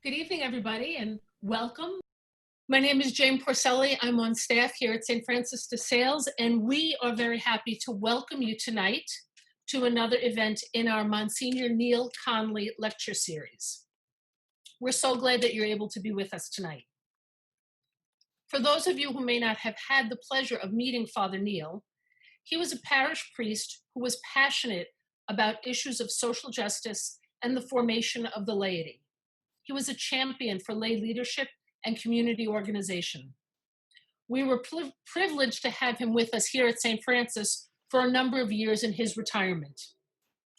Good evening, everybody, and welcome. My name is Jane Porcelli. I'm on staff here at St. Francis de Sales, and we are very happy to welcome you tonight to another event in our Monsignor Neil Conley lecture series. We're so glad that you're able to be with us tonight. For those of you who may not have had the pleasure of meeting Father Neil, he was a parish priest who was passionate about issues of social justice and the formation of the laity. He was a champion for lay leadership and community organization. We were privileged to have him with us here at St. Francis for a number of years in his retirement.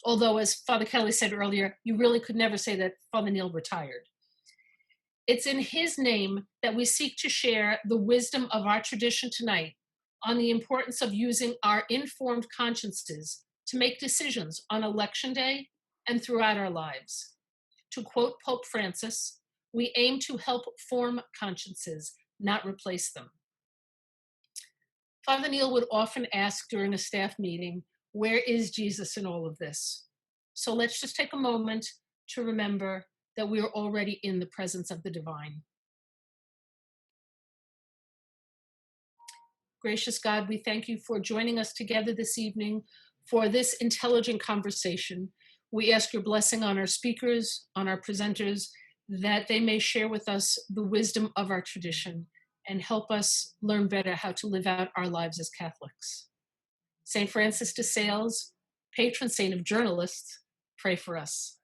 Although, as Father Kelly said earlier, you really could never say that Father Neil retired. It's in his name that we seek to share the wisdom of our tradition tonight on the importance of using our informed consciences to make decisions on Election Day and throughout our lives. To quote Pope Francis, we aim to help form consciences, not replace them. Father Neil would often ask during a staff meeting, where is Jesus in all of this? So let's just take a moment to remember that we are already in the presence of the divine. Gracious God, we thank you for joining us together this evening for this intelligent conversation. We ask your blessing on our speakers, on our presenters, that they may share with us the wisdom of our tradition and help us learn better how to live out our lives as Catholics. St. Francis de Sales, patron saint of journalists, pray for us.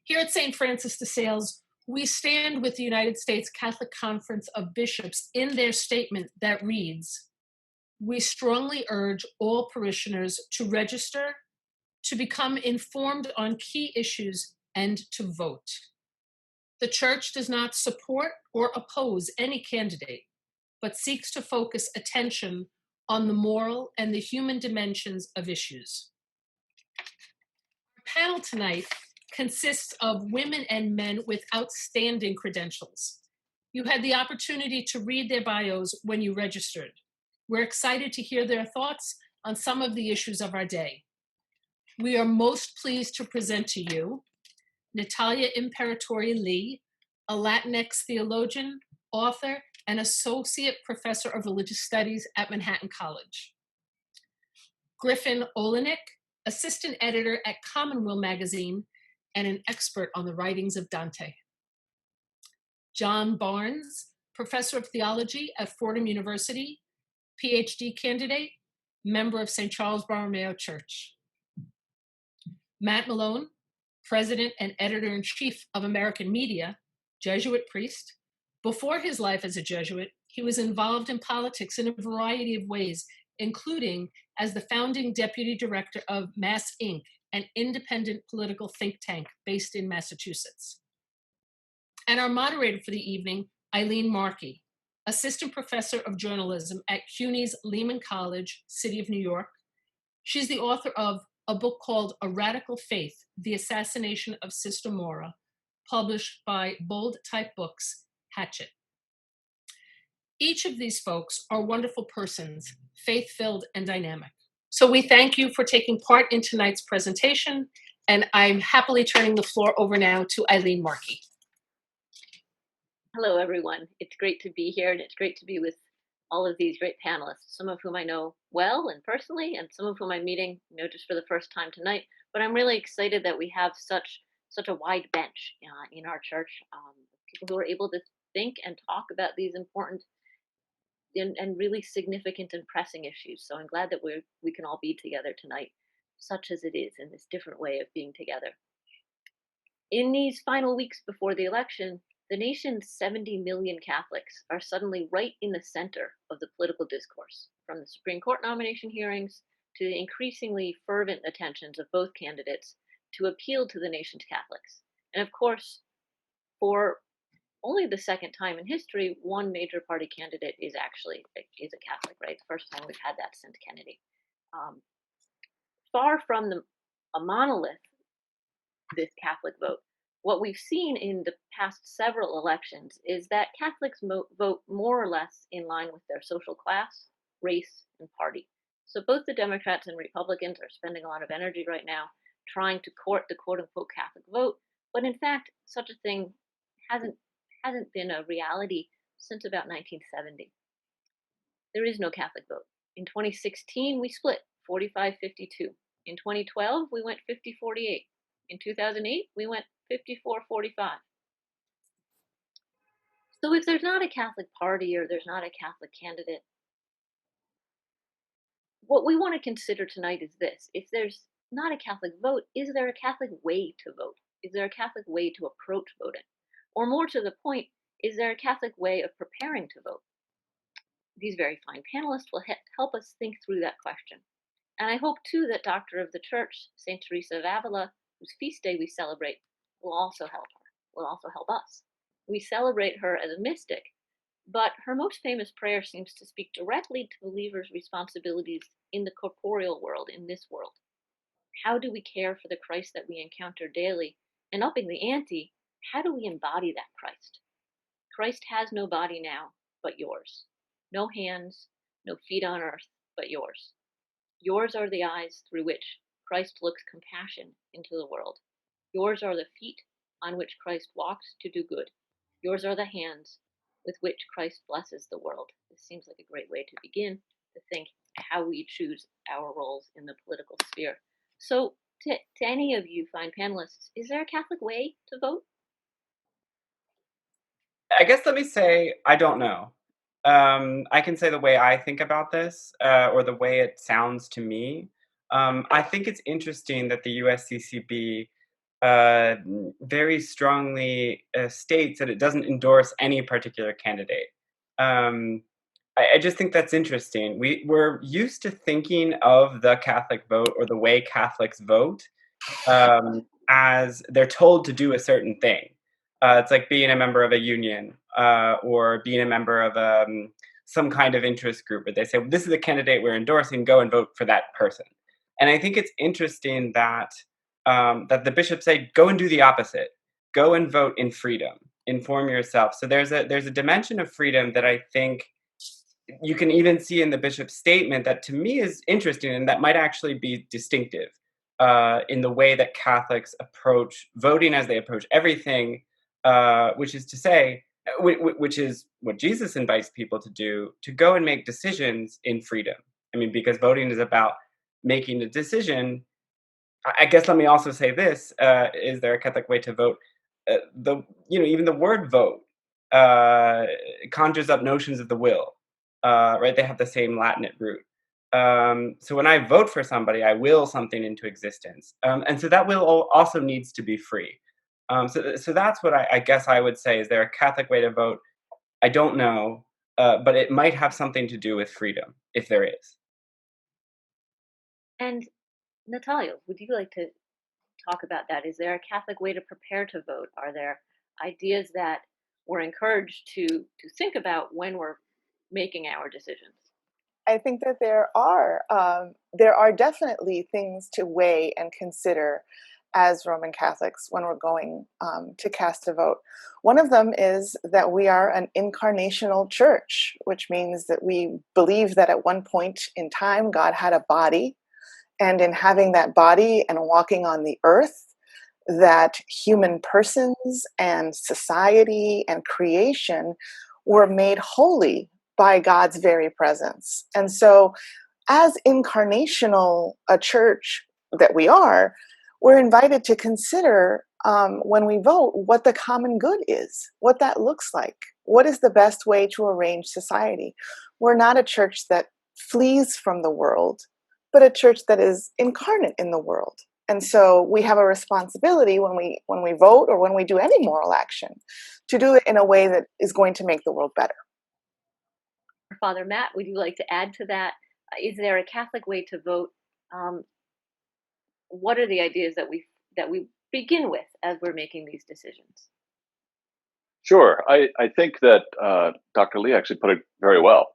Here at St. Francis de Sales, we stand with the United States Catholic Conference of Bishops in their statement that reads, "We strongly urge all parishioners to register, to become informed on key issues, and to vote. The Church does not support or oppose any candidate, but seeks to focus attention on the moral and the human dimensions of issues." Our panel tonight consists of women and men with outstanding credentials. You had the opportunity to read their bios when you registered. We're excited to hear their thoughts on some of the issues of our day. We are most pleased to present to you Natalia Imperatori-Lee, a Latinx theologian, author, and associate professor of religious studies at Manhattan College. Griffin Oleynick, assistant editor at Commonweal magazine and an expert on the writings of Dante. John Barnes, professor of theology at Fordham University, PhD candidate, member of St. Charles Borromeo Church. Matt Malone, president and editor-in-chief of American Media, Jesuit priest. Before his life as a Jesuit, he was involved in politics in a variety of ways, including as the founding deputy director of Mass Inc., an independent political think tank based in Massachusetts. And our moderator for the evening, Eileen Markey, assistant professor of journalism at CUNY's Lehman College, City of New York. She's the author of a book called A Radical Faith, The Assassination of Sister Mora, published by Bold Type Books, Hatchet. Each of these folks are wonderful persons, faith-filled and dynamic. So we thank you for taking part in tonight's presentation, and I'm happily turning the floor over now to Eileen Markey. Hello, everyone. It's great to be here, and it's great to be with all of these great panelists, some of whom I know well and personally, and some of whom I'm meeting, just for the first time tonight. But I'm really excited that we have such a wide bench in our church, people who are able to think and talk about these important and really significant and pressing issues. So I'm glad that we can all be together tonight, such as it is, in this different way of being together. In these final weeks before the election, the nation's 70 million Catholics are suddenly right in the center of the political discourse, from the Supreme Court nomination hearings to the increasingly fervent attentions of both candidates to appeal to the nation's Catholics. And of course, for only the second time in history, one major party candidate is a Catholic, right? The first time we've had that since Kennedy. Far from a monolith, this Catholic vote, what we've seen in the past several elections is that Catholics vote more or less in line with their social class, race, and party. So both the Democrats and Republicans are spending a lot of energy right now trying to court the quote-unquote Catholic vote But in fact, such a thing hasn't been a reality since about 1970. There is no Catholic vote. In 2016, we split 45-52. In 2012, we went 50-48. In 2008, we went 54-45. So if there's not a Catholic party or there's not a Catholic candidate, what we want to consider tonight is this. If there's not a Catholic vote, is there a Catholic way to vote? Is there a Catholic way to approach voting? Or more to the point, is there a Catholic way of preparing to vote? These very fine panelists will help us think through that question. And I hope, too, that Doctor of the Church, St. Teresa of Avila, whose feast day we celebrate, will also help us. We celebrate her as a mystic, but her most famous prayer seems to speak directly to believers' responsibilities in the corporeal world, in this world. How do we care for the Christ that we encounter daily? And upping the ante, how do we embody that Christ? Christ has no body now but yours. No hands, no feet on earth but yours. Yours are the eyes through which Christ looks compassion into the world. Yours are the feet on which Christ walks to do good. Yours are the hands with which Christ blesses the world. This seems like a great way to begin to think how we choose our roles in the political sphere. So, to any of you fine panelists, is there a Catholic way to vote? I guess let me say, I don't know. I can say the way I think about this, or the way it sounds to me. I think it's interesting that the USCCB very strongly states that it doesn't endorse any particular candidate. I just think that's interesting. We're used to thinking of the Catholic vote or the way Catholics vote as they're told to do a certain thing. It's like being a member of a union or being a member of some kind of interest group where they say, well, this is the candidate we're endorsing, go and vote for that person. And I think it's interesting that that the bishops say, go and do the opposite. Go and vote in freedom. Inform yourself. So there's a dimension of freedom that I think you can even see in the bishop's statement that to me is interesting and that might actually be distinctive in the way that Catholics approach voting as they approach everything, which is to say, which is what Jesus invites people to do, to go and make decisions in freedom. I mean, because voting is about making a decision. I guess let me also say this: is there a Catholic way to vote? Even the word vote conjures up notions of the will, right? They have the same Latinate root. So when I vote for somebody, I will something into existence, and so that will also needs to be free. So that's what I guess I would say. Is there a Catholic way to vote? I don't know, but it might have something to do with freedom, if there is. And Natalia, would you like to talk about that? Is there a Catholic way to prepare to vote? Are there ideas that we're encouraged to think about when we're making our decisions? I think that there are definitely things to weigh and consider as Roman Catholics when we're going to cast a vote. One of them is that we are an incarnational church, which means that we believe that at one point in time God had a body, and in having that body and walking on the earth, that human persons and society and creation were made holy by God's very presence. And so, as incarnational a church that we are, we're invited to consider when we vote what the common good is, what that looks like, what is the best way to arrange society. We're not a church that flees from the world, but a church that is incarnate in the world. And so we have a responsibility when we vote or when we do any moral action to do it in a way that is going to make the world better. Father Matt, would you like to add to that? Is there a Catholic way to vote? What are the ideas that we begin with as we're making these decisions? Sure. I think that Dr. Lee actually put it very well.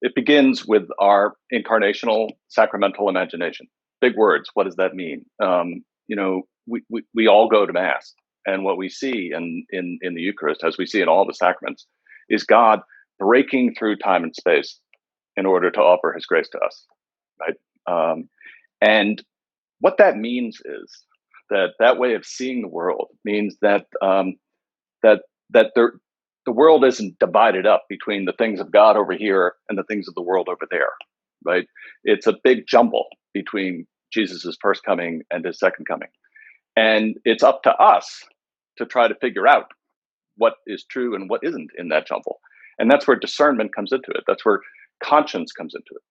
It begins with our incarnational sacramental imagination. Big words. What does that mean? We all go to Mass, and what we see in the Eucharist, as we see in all the sacraments, is God breaking through time and space in order to offer His grace to us, right? And what that means is That way of seeing the world means that the world isn't divided up between the things of God over here and the things of the world over there, right? It's a big jumble between Jesus's first coming and his second coming. And it's up to us to try to figure out what is true and what isn't in that jumble. And that's where discernment comes into it. That's where conscience comes into it.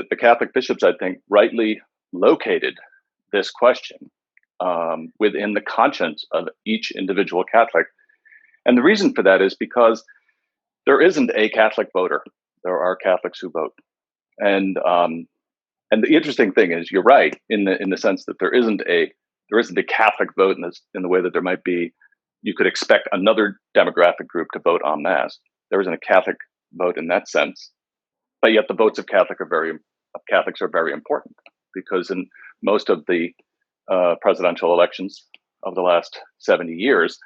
The Catholic bishops, I think, rightly located this question within the conscience of each individual Catholic. And the reason for that is because there isn't a Catholic voter. There are Catholics who vote. And the interesting thing is, you're right in the sense that there isn't a Catholic vote in the way that there might be. You could expect another demographic group to vote en masse. There isn't a Catholic vote in that sense, but yet the votes of Catholics are very important, because in most of the presidential elections of the last 70 years,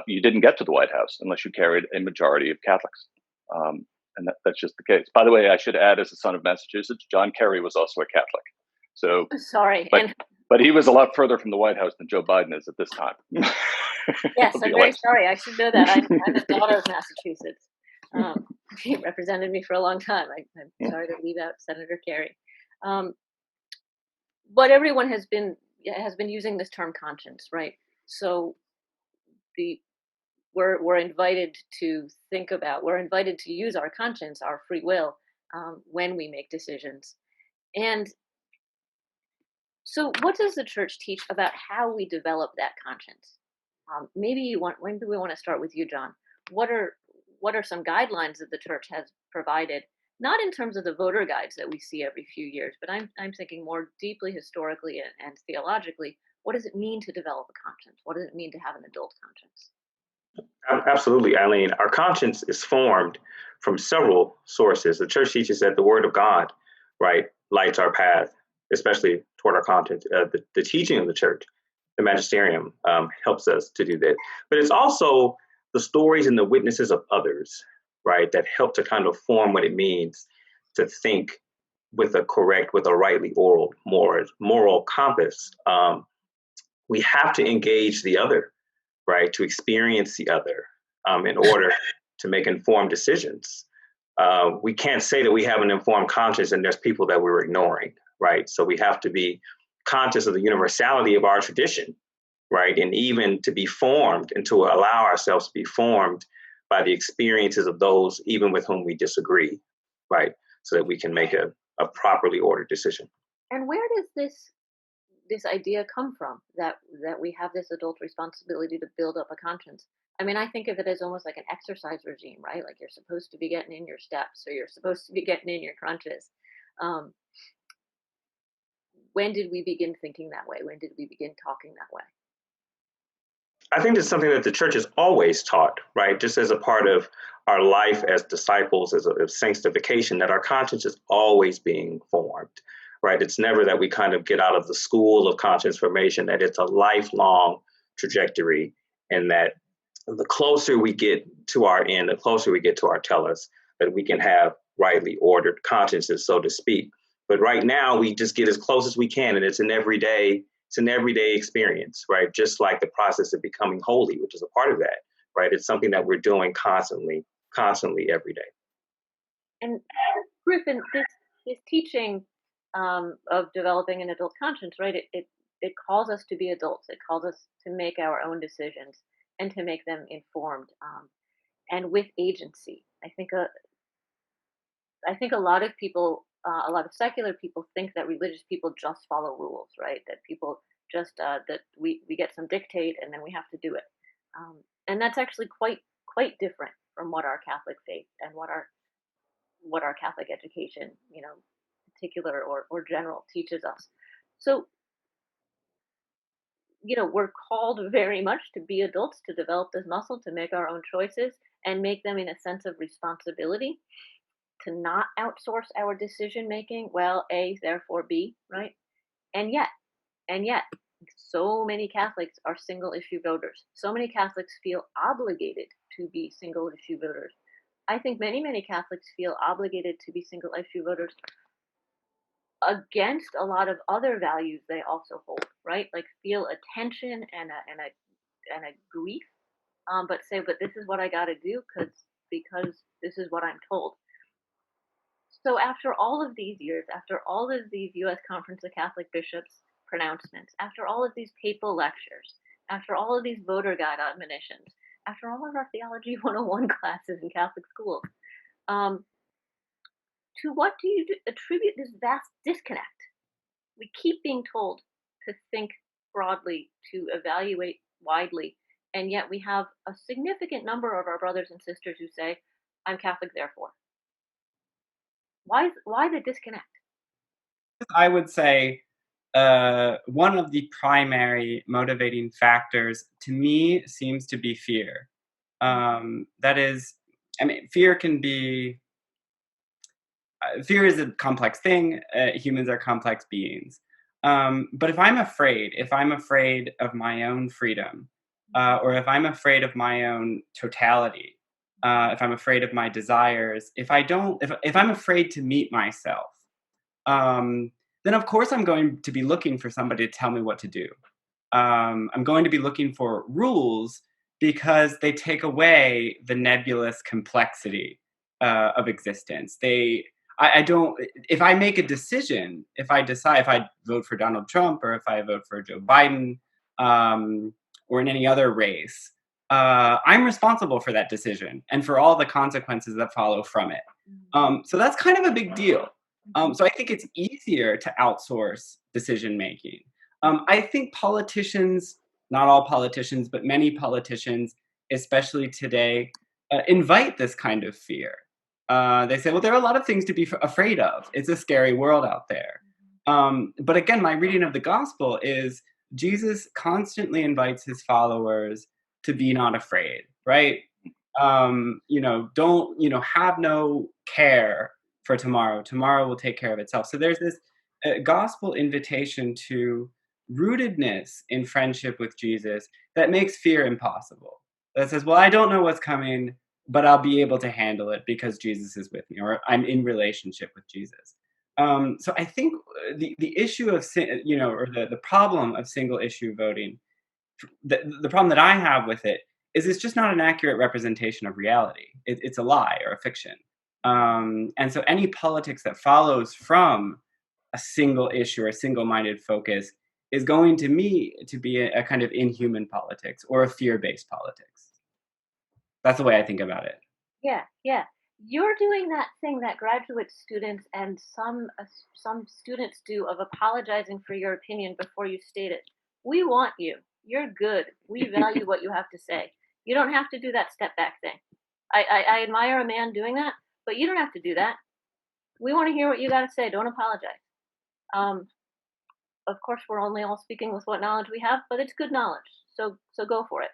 you didn't get to the White House unless you carried a majority of Catholics. And that's just the case. By the way, I should add, as a son of Massachusetts, John Kerry was also a Catholic. So sorry. But he was a lot further from the White House than Joe Biden is at this time. Yes, I'm very sorry. I should know that. I'm the daughter of Massachusetts. He represented me for a long time. I'm sorry to leave out Senator Kerry. But everyone has been using this term conscience, right? So we're invited to use our conscience, our free will, when we make decisions. And so what does the church teach about how we develop that conscience? Maybe we want to start with you, John. What are some guidelines that the church has provided, not in terms of the voter guides that we see every few years, but I'm thinking more deeply historically and theologically. What does it mean to develop a conscience? What does it mean to have an adult conscience? Absolutely, Eileen. Our conscience is formed from several sources. The church teaches that the Word of God, right, lights our path, especially toward our conscience. The teaching of the church, the magisterium, helps us to do that. But it's also the stories and the witnesses of others, right, that help to kind of form what it means to think with a rightly moral compass. We have to engage the other, right, to experience the other in order to make informed decisions. We can't say that we have an informed conscience and there's people that we're ignoring, right? So we have to be conscious of the universality of our tradition, right? And even to be formed and to allow ourselves to be formed by the experiences of those even with whom we disagree, right? So that we can make a properly ordered decision. And where does this idea come from, that we have this adult responsibility to build up a conscience? I mean, I think of it as almost like an exercise regime, right? Like you're supposed to be getting in your steps, or you're supposed to be getting in your crunches. When did we begin thinking that way? When did we begin talking that way? I think it's something that the church has always taught, right? Just as a part of our life as disciples, as a sanctification, that our conscience is always being formed, right? It's never that we kind of get out of the school of conscience formation, that it's a lifelong trajectory, and that the closer we get to our end, the closer we get to our tellus, that we can have rightly ordered consciences, so to speak. But right now, we just get as close as we can, and it's an everyday experience, right? Just like the process of becoming holy, which is a part of that, right? It's something that we're doing constantly every day. And Griffin, this teaching of developing an adult conscience, right? It calls us to be adults. It calls us to make our own decisions and to make them informed and with agency. I think a lot of people, a lot of secular people, think that religious people just follow rules, right? That people just that we get some dictate and then we have to do it, and that's actually quite different from what our Catholic faith and what our Catholic education, particular or general, teaches us. So, we're called very much to be adults, to develop this muscle, to make our own choices and make them in a sense of responsibility, to not outsource our decision making. Well, A, therefore B, right? And yet, so many Catholics are single issue voters. So many Catholics feel obligated to be single issue voters. I think many Catholics feel obligated to be single issue voters against a lot of other values they also hold, right? Like feel a tension and a grief, but say, but this is what I got to do because this is what I'm told. So after all of these years, after all of these U.S. Conference of Catholic Bishops pronouncements, after all of these papal lectures, after all of these voter guide admonitions, after all of our Theology 101 classes in Catholic schools, to what do you attribute this vast disconnect? We keep being told to think broadly, to evaluate widely, and yet we have a significant number of our brothers and sisters who say, I'm Catholic, therefore. Why the disconnect? I would say one of the primary motivating factors to me seems to be fear. That is, I mean, fear is a complex thing. Humans are complex beings. But if I'm afraid of my own freedom, or if I'm afraid of my own totality, if I'm afraid of my desires, if I'm afraid to meet myself, then of course I'm going to be looking for somebody to tell me what to do. I'm going to be looking for rules because they take away the nebulous complexity of existence. I don't. If I make a decision, if I vote for Donald Trump or if I vote for Joe Biden, or in any other race, I'm responsible for that decision and for all the consequences that follow from it. So that's kind of a big deal. So I think it's easier to outsource decision making. I think politicians, not all politicians, but many politicians, especially today, invite this kind of fear. They say, well, there are a lot of things to be afraid of. It's a scary world out there. But again, my reading of the gospel is Jesus constantly invites his followers to be not afraid, right? Don't, have no care for tomorrow. Tomorrow will take care of itself. So there's this gospel invitation to rootedness in friendship with Jesus that makes fear impossible. That says, well, I don't know what's coming, but I'll be able to handle it because Jesus is with me, or I'm in relationship with Jesus. So I think the issue of, or the problem of single issue voting, the problem that I have with it is it's just not an accurate representation of reality. It's a lie or a fiction. And so any politics that follows from a single issue or a single-minded focus is going to me to be a kind of inhuman politics or a fear-based politics. That's the way I think about it. Yeah. You're doing that thing that graduate students and some students do of apologizing for your opinion before you state it. We want you. You're good. We value what you have to say. You don't have to do that step back thing. I admire a man doing that, but you don't have to do that. We want to hear what you got to say. Don't apologize. Of course, we're only all speaking with what knowledge we have, but it's good knowledge. So go for it.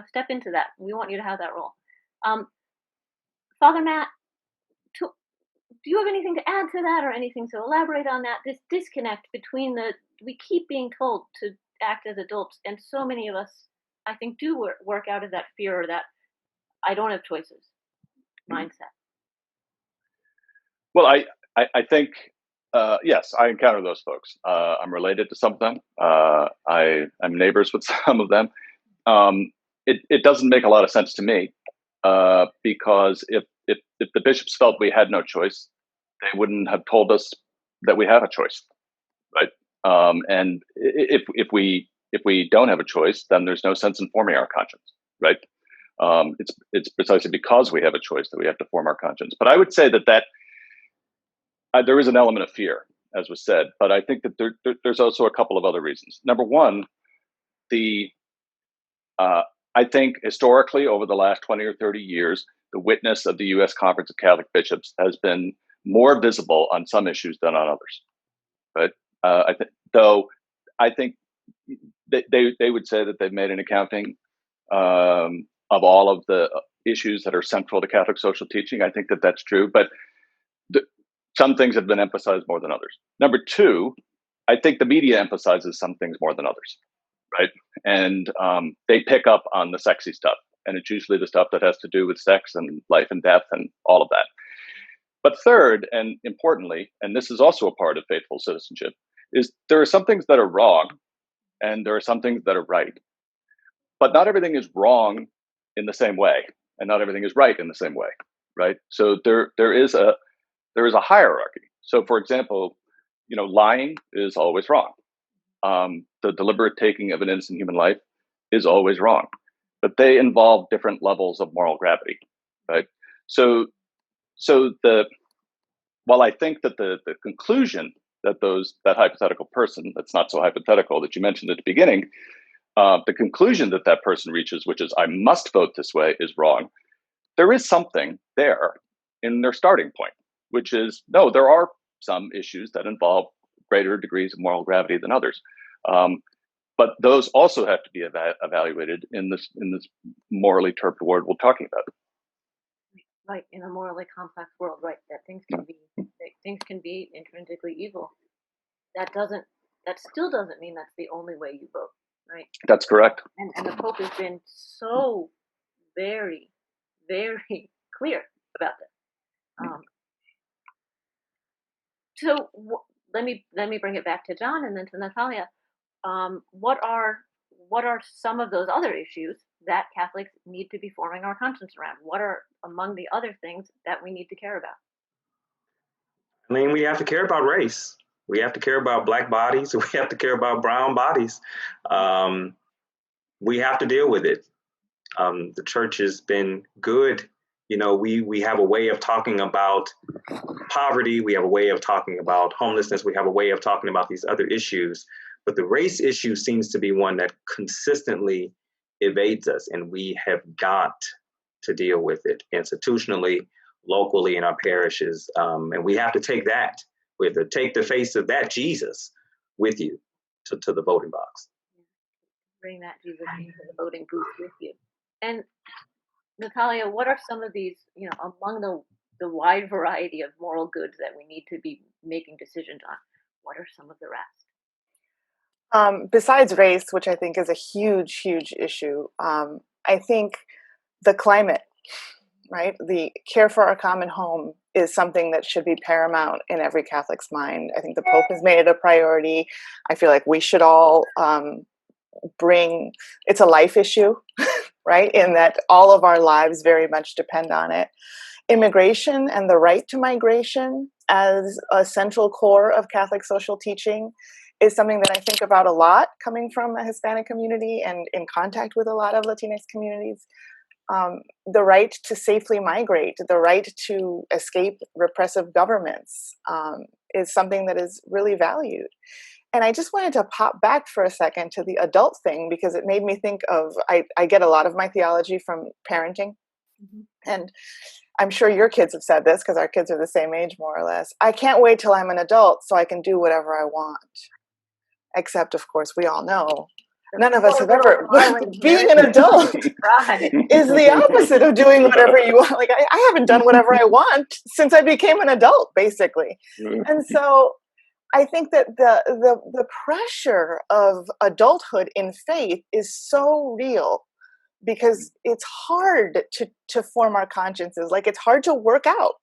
Step into that. We want you to have that role. Father Matt, do you have anything to add to that or anything to elaborate on that? This disconnect between we keep being told to act as adults, and so many of us, I think, do work out of that fear or that I don't have choices mindset. Well, I think, yes, I encounter those folks. I'm related to some of them. I'm neighbors with some of them. It doesn't make a lot of sense to me, because if the bishops felt we had no choice, they wouldn't have told us that we have a choice, right? And if we don't have a choice, then there's no sense in forming our conscience, right? It's precisely because we have a choice that we have to form our conscience. But I would say that there is an element of fear, as was said, but I think that there's also a couple of other reasons. Number one, I think historically over the last 20 or 30 years, the witness of the U.S. Conference of Catholic Bishops has been more visible on some issues than on others. But I think they would say that they've made an accounting of all of the issues that are central to Catholic social teaching. I think that that's true, but some things have been emphasized more than others. Number two, I think the media emphasizes some things more than others, right? And they pick up on the sexy stuff, and it's usually the stuff that has to do with sex and life and death and all of that. But third, and importantly, and this is also a part of faithful citizenship, is there are some things that are wrong and there are some things that are right. But not everything is wrong in the same way, and not everything is right in the same way, right? So there is a hierarchy. So, for example, lying is always wrong. The deliberate taking of an innocent human life is always wrong, but they involve different levels of moral gravity, right? So while I think that the conclusion that that hypothetical person that's not so hypothetical that you mentioned at the beginning, the conclusion that that person reaches, which is I must vote this way, is wrong. There is something there in their starting point, which is no, there are some issues that involve greater degrees of moral gravity than others. But those also have to be evaluated in this morally turped world we're talking about. Right, in a morally complex world, right? That things can be intrinsically evil. That still doesn't mean that's the only way you vote, right? That's correct. And the Pope has been so very, very clear about this. So let me bring it back to John and then to Natalia. What are some of those other issues that Catholics need to be forming our conscience around? What are among the other things that we need to care about? I mean, we have to care about race. We have to care about Black bodies. We have to care about brown bodies. We have to deal with it. The church has been good. We have a way of talking about poverty. We have a way of talking about homelessness. We have a way of talking about these other issues. But the race issue seems to be one that consistently evades us, and we have got to deal with it institutionally, locally in our parishes. And we have to take that. We have to take the face of that Jesus with you to the voting box. Bring that Jesus into the voting booth with you. And Natalia, what are some of these, among the wide variety of moral goods that we need to be making decisions on? What are some of the rest? Besides race, which I think is a huge, huge issue, I think the climate, right? The care for our common home is something that should be paramount in every Catholic's mind. I think the Pope has made it a priority. I feel like we should all it's a life issue, right? In that all of our lives very much depend on it. Immigration and the right to migration as a central core of Catholic social teaching is something that I think about a lot, coming from a Hispanic community and in contact with a lot of Latinx communities. The right to safely migrate, the right to escape repressive governments is something that is really valued. And I just wanted to pop back for a second to the adult thing, because it made me think of, I get a lot of my theology from parenting. Mm-hmm. And I'm sure your kids have said this, because our kids are the same age, more or less. I can't wait till I'm an adult so I can do whatever I want. Except, of course, we all know none of us have ever, being an adult is the opposite of doing whatever you want. Like, I haven't done whatever I want since I became an adult, basically. And so I think that the pressure of adulthood in faith is so real, because it's hard to form our consciences. Like, it's hard to work out.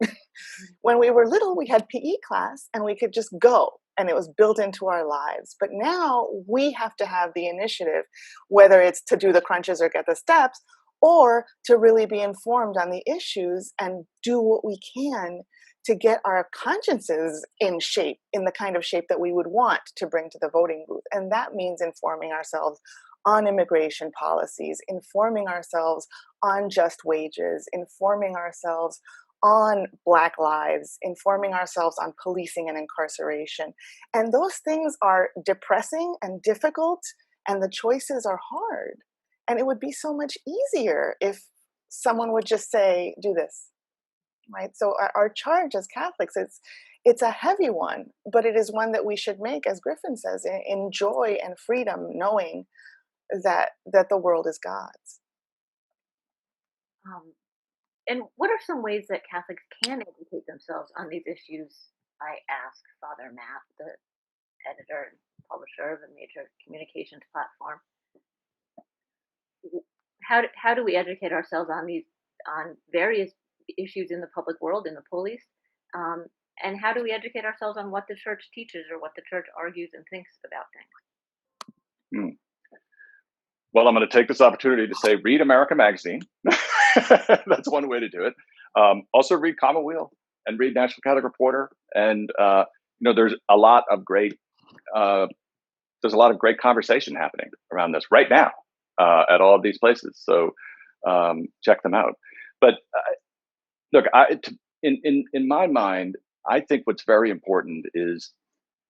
When we were little, we had PE class and we could just go, and it was built into our lives. But now we have to have the initiative, whether it's to do the crunches or get the steps, or to really be informed on the issues and do what we can to get our consciences in shape, in the kind of shape that we would want to bring to the voting booth. And that means informing ourselves on immigration policies, informing ourselves on just wages, informing ourselves on Black lives, informing ourselves on policing and incarceration. And those things are depressing and difficult, and the choices are hard. And it would be so much easier if someone would just say, do this, right? So our charge as Catholics, it's a heavy one, but it is one that we should make, as Griffin says, in joy and freedom, knowing that the world is God's. And what are some ways that Catholics can educate themselves on these issues? I asked Father Matt, the editor and publisher of a major communications platform. How do we educate ourselves on various issues in the public world, in the police, And how do we educate ourselves on what the church teaches or what the church argues and thinks about things? Well, I'm going to take this opportunity to say, read America Magazine. That's one way to do it. Also read Commonweal and read National Catholic Reporter. And, there's a lot of great conversation happening around this right now at all of these places. So check them out. But look, in my mind, I think what's very important is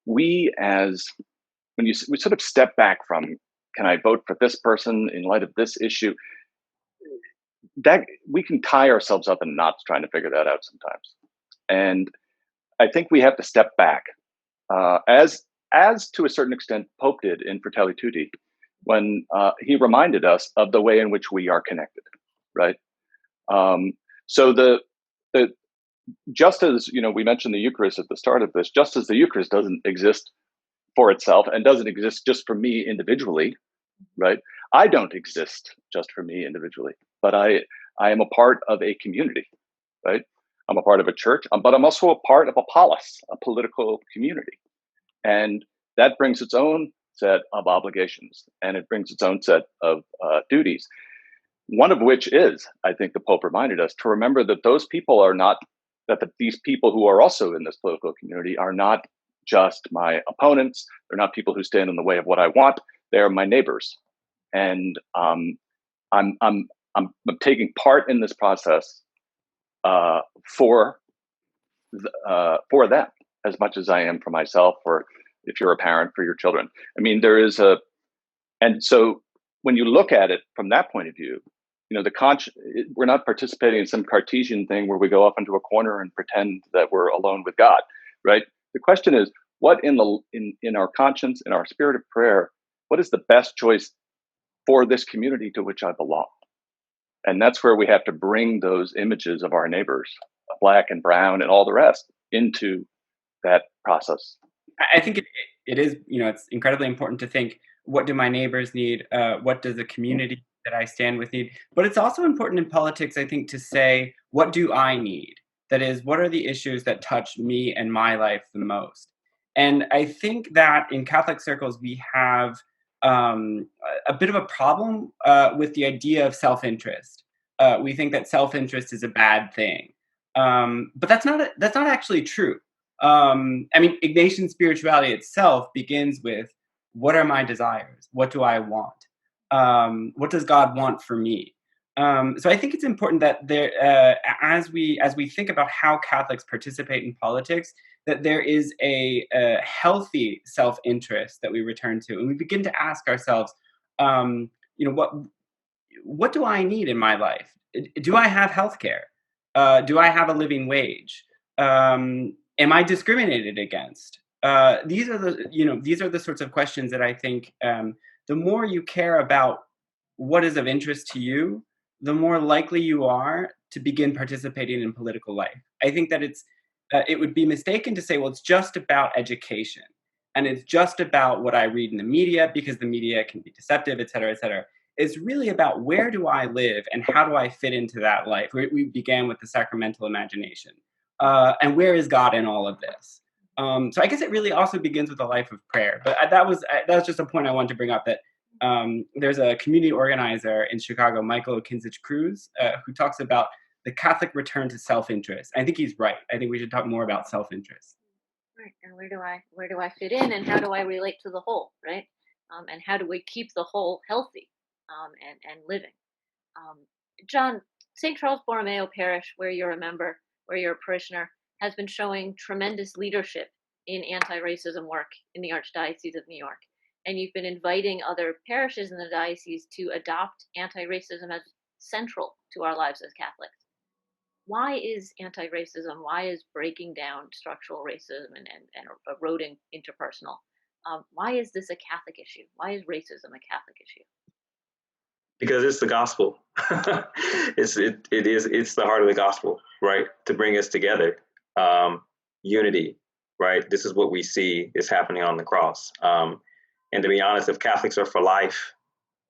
we sort of step back from, can I vote for this person in light of this issue? That we can tie ourselves up in knots trying to figure that out sometimes. And I think we have to step back, as to a certain extent Pope did in Fratelli Tutti, when he reminded us of the way in which we are connected, right? So just as we mentioned the Eucharist at the start of this, just as the Eucharist doesn't exist for itself and doesn't exist just for me individually, right? I don't exist just for me individually, but I am a part of a community, right? I'm a part of a church, but I'm also a part of a polis, a political community. And that brings its own set of obligations, and it brings its own set of duties. One of which is, I think the Pope reminded us to remember that those people are not, these people who are also in this political community are not just my opponents. They're not people who stand in the way of what I want. They're my neighbors. And I'm taking part in this process for them as much as I am for myself, or if you're a parent, for your children. I mean, and so when you look at it from that point of view, we're not participating in some Cartesian thing where we go off into a corner and pretend that we're alone with God, right? The question is, what in our conscience, in our spirit of prayer, what is the best choice for this community to which I belong? And that's where we have to bring those images of our neighbors, black and brown and all the rest, into that process. I think it is, it's incredibly important to think, what do my neighbors need? What does the community that I stand with need? But it's also important in politics, I think, to say, what do I need? That is, what are the issues that touch me and my life the most? And I think that in Catholic circles, we have a bit of a problem with the idea of self-interest. We think that self-interest is a bad thing. But that's not actually true. Ignatian spirituality itself begins with, what are my desires? What do I want? What does God want for me? So I think it's important that there, as we think about how Catholics participate in politics, that there is a healthy self-interest that we return to, and we begin to ask ourselves, what do I need in my life? Do I have healthcare? Do I have a living wage? Am I discriminated against? These are the sorts of questions that I think the more you care about what is of interest to you, the more likely you are to begin participating in political life. I think that it would be mistaken to say, well, it's just about education, and it's just about what I read in the media, because the media can be deceptive, et cetera, et cetera. It's really about, where do I live and how do I fit into that life? We began with the sacramental imagination. And where is God in all of this? So I guess it really also begins with a life of prayer. But that was just a point I wanted to bring up, that there's a community organizer in Chicago, Michael Kinzich-Cruz, who talks about the Catholic return to self-interest. I think he's right. I think we should talk more about self-interest. Right. And where do I fit in, and how do I relate to the whole, right? And how do we keep the whole healthy and living? John, St. Charles Borromeo Parish, where you're a member, where you're a parishioner, has been showing tremendous leadership in anti-racism work in the Archdiocese of New York. And you've been inviting other parishes in the diocese to adopt anti-racism as central to our lives as Catholics. Why is anti-racism, why is breaking down structural racism and eroding interpersonal, why is this a Catholic issue? Why is racism a Catholic issue? Because it's the gospel. It's the heart of the gospel, right? To bring us together, unity, right? This is what we see is happening on the cross. And to be honest, if Catholics are for life,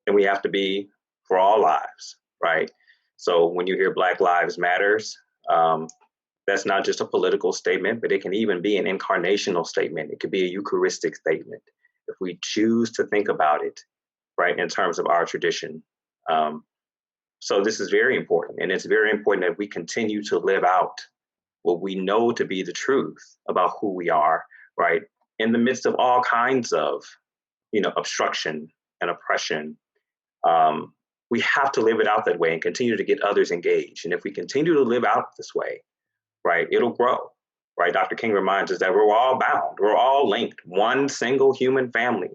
then we have to be for all lives, right? So when you hear Black Lives Matters, that That's not just a political statement, but it can even be an incarnational statement. It could be a Eucharistic statement if we choose to think about it, right, in terms of our tradition. So this is very important. And it's very important that we continue to live out what we know to be the truth about who we are, right, in the midst of all kinds of, obstruction and oppression. We have to live it out that way and continue to get others engaged. And if we continue to live out this way, right, it'll grow, right? Dr. King reminds us that we're all bound, we're all linked, one single human family,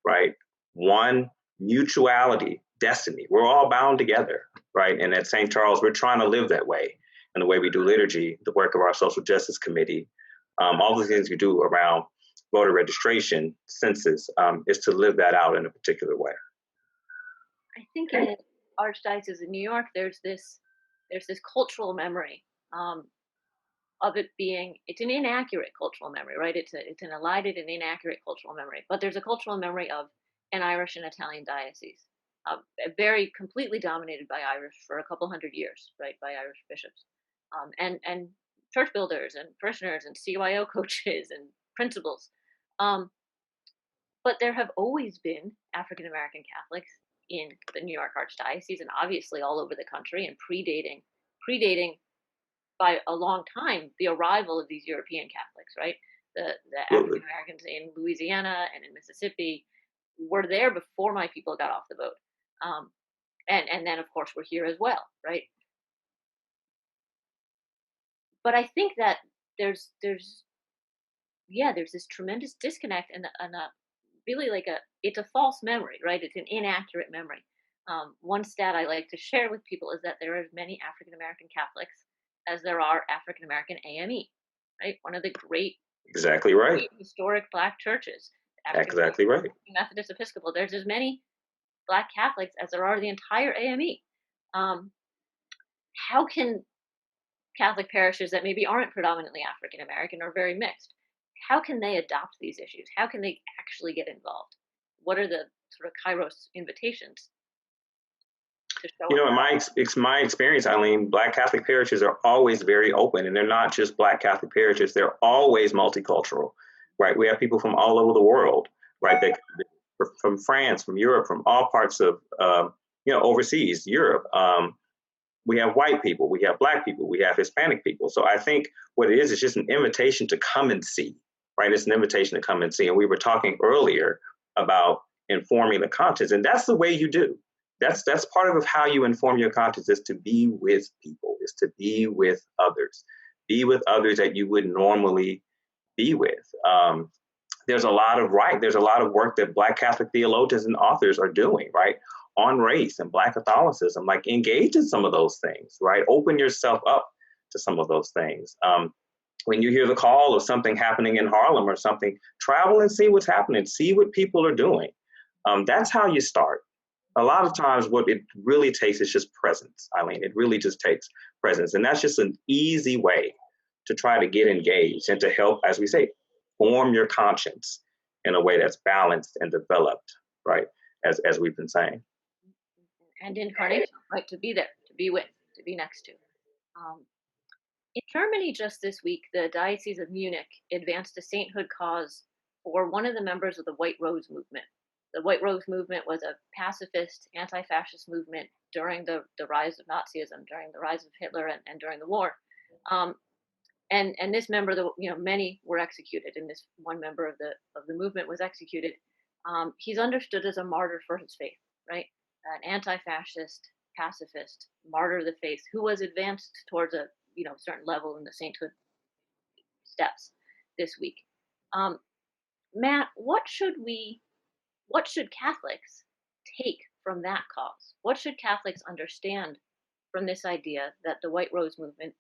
right? One mutuality, destiny. We're all bound together, right? And at St. Charles, we're trying to live that way. And the way we do liturgy, the work of our social justice committee, all the things we do around voter registration, census, is to live that out in a particular way. I think in Archdiocese of New York, there's this cultural memory of it being, it's an inaccurate cultural memory, right? It's an elided and inaccurate cultural memory, but there's a cultural memory of an Irish and Italian diocese, very completely dominated by Irish for a couple hundred years, right? By Irish bishops, and church builders and parishioners and CYO coaches and principals. But there have always been African American Catholics in the New York Archdiocese and obviously all over the country, and predating by a long time the arrival of these European Catholics, right? The African Americans in Louisiana and in Mississippi were there before my people got off the boat. And then of course we're here as well, right? But I think that there's this tremendous disconnect and really it's a false memory, right? It's an inaccurate memory. One stat I like to share with people is that there are as many African American Catholics as there are African American AME, right? One of the great, exactly right, great historic Black churches. Exactly right. Methodist Episcopal. There's as many Black Catholics as there are the entire AME. How can Catholic parishes that maybe aren't predominantly African American or very mixed, how can they adopt these issues? How can they actually get involved? What are the sort of Kairos invitations to show up? In my experience, Eileen, Black Catholic parishes are always very open, and they're not just Black Catholic parishes, they're always multicultural, right? We have people from all over the world, right? From France, from Europe, from all parts of, overseas, Europe. We have white people, we have Black people, we have Hispanic people. So I think what it is just an invitation to come and see, right? It's an invitation to come and see. And we were talking earlier about informing the conscience, and that's the way you do. That's part of how you inform your conscience, is to be with people, is to be with others that you would normally be with. There's a lot of work that Black Catholic theologians and authors are doing, right, on race and Black Catholicism. Like, engage in some of those things, right? Open yourself up to some of those things. When you hear the call of something happening in Harlem or something, travel and see what's happening, see what people are doing. That's how you start. A lot of times what it really takes is just presence, Eileen. It really just takes presence. And that's just an easy way to try to get engaged and to help, as we say, form your conscience in a way that's balanced and developed, right? As we've been saying. And incarnation, right? To be there, to be with, to be next to. In Germany just this week, the Diocese of Munich advanced a sainthood cause for one of the members of the White Rose movement. The White Rose movement was a pacifist, anti-fascist movement during the rise of Nazism, during the rise of Hitler, and during the war. And this member, many were executed, and this one member of the movement was executed. He's understood as a martyr for his faith, right? An anti-fascist, pacifist, martyr of the faith, who was advanced towards a certain level in the sainthood steps this week. Matt, what should Catholics take from that cause? What should Catholics understand from this idea that the White Rose movement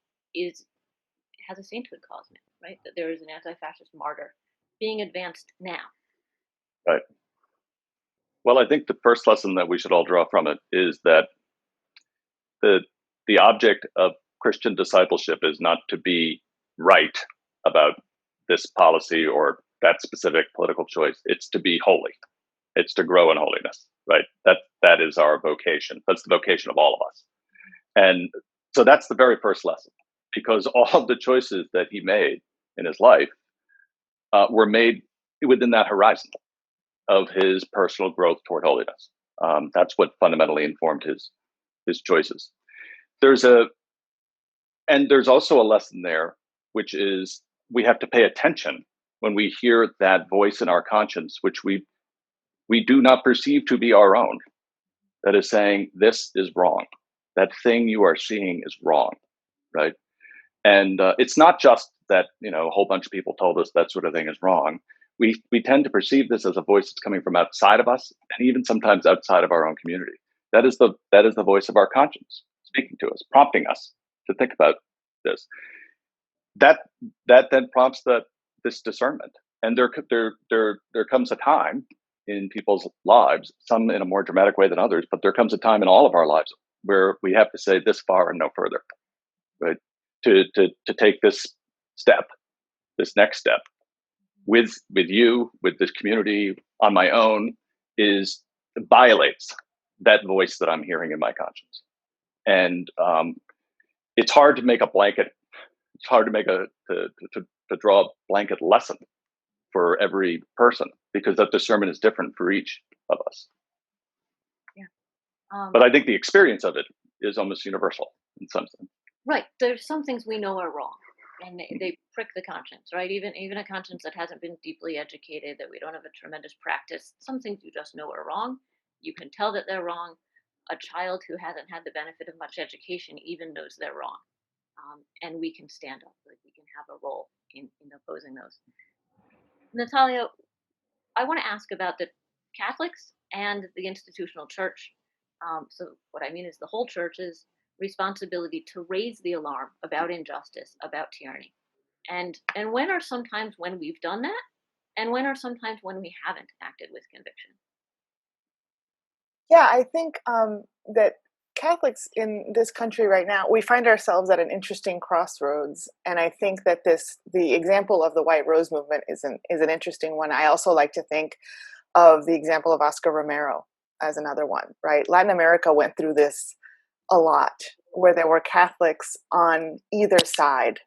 has a sainthood cause now, right? That there is an anti-fascist martyr being advanced now. Right. Well, I think the first lesson that we should all draw from it is that the object of Christian discipleship is not to be right about this policy or that specific political choice. It's to be holy. It's to grow in holiness, right? That is our vocation. That's the vocation of all of us. And so that's the very first lesson. because all of the choices that he made in his life were made within that horizon of his personal growth toward holiness. That's what fundamentally informed his choices. There's also a lesson there, which is we have to pay attention when we hear that voice in our conscience, which we do not perceive to be our own, that is saying, this is wrong. That thing you are seeing is wrong, right? And it's not just that, a whole bunch of people told us that sort of thing is wrong. We tend to perceive this as a voice that's coming from outside of us, and even sometimes outside of our own community. That is the voice of our conscience speaking to us, prompting us to think about this. That then prompts this discernment. And there comes a time in people's lives, some in a more dramatic way than others, but there comes a time in all of our lives where we have to say this far and no further, right? To take this next step with you, with this community, on my own, violates that voice that I'm hearing in my conscience. And it's hard to make a blanket. It's hard to make to draw a blanket lesson for every person, because that discernment is different for each of us. Yeah. But I think the experience of it is almost universal in some sense. Right. There's some things we know are wrong, and they prick the conscience, right? Even a conscience that hasn't been deeply educated, that we don't have a tremendous practice. Some things you just know are wrong. You can tell that they're wrong. A child who hasn't had the benefit of much education even knows they're wrong. And we can stand up, like we can have a role in opposing those. Natalia, I want to ask about the Catholics and the institutional church. So what I mean is the whole church's responsibility to raise the alarm about injustice, about tyranny. And when are some times when we've done that, and when are some times when we haven't acted with conviction? Yeah, I think that Catholics in this country right now, we find ourselves at an interesting crossroads. And I think that the example of the White Rose movement is an interesting one. I also like to think of the example of Oscar Romero as another one, right? Latin America went through this a lot, where there were Catholics on either side